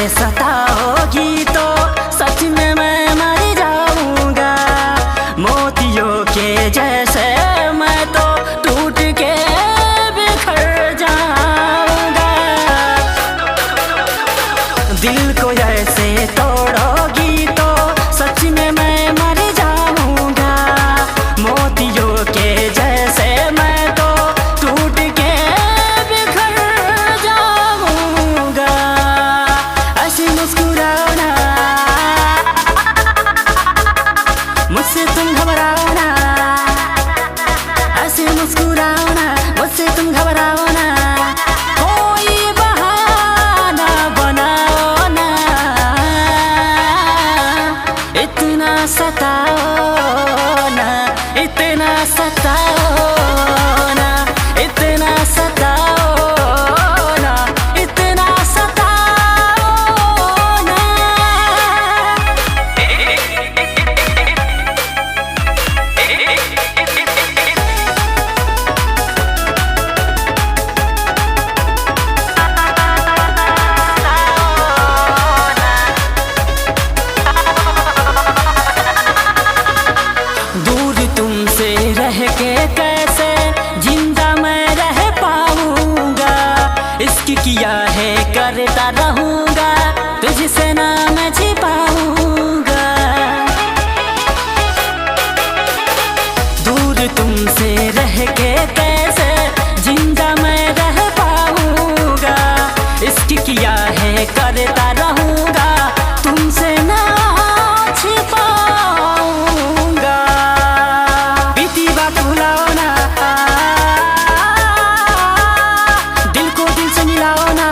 ऐसे सताओगी तो सच में मैं मर जाऊंगा। मोतियों के जैसे मैं तो टूट के बिखर जाऊंगा। दिल को ऐसे तोड़ोगी तो सच में मैं मर जाऊंगा। मोतियों के जैसे मैं तो टूट के बिखर जाऊंगा। ऐसे मुस्कुराओ ना, मुझसे तुम घबराओ ना। ऐसे मुस्कुराओ ना, मुझसे तुम घबराओ ना। कोई बहाना बनाओ ना, इतना सताओ ना, इतना सताओ ना, इतना सताओ ना, इतना सताओ ना। दूर तुमसे रह के कैसे जिंदा मैं रह पाऊंगा। इश्क किया है करता रहूंगा, तुझसे ना मैं छिपाऊंगा। दूर तुमसे रह के कैसे जिंदा मैं रह पाऊंगा। इश्क किया है करता रहूंगा, तुमसे ना छिपाऊंगा। बीती बात भुलाओ ना, दिल को दिल से मिलाओ ना।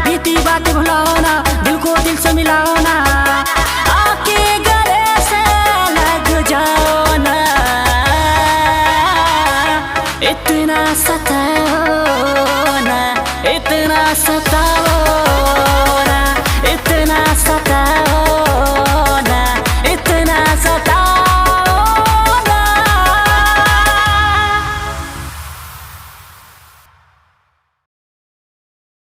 बीती बात भुलाओ ना, दिल को दिल से मिलाओ ना। आके गले से लग जाओ ना, इतना सताओ ना, इतना सताओ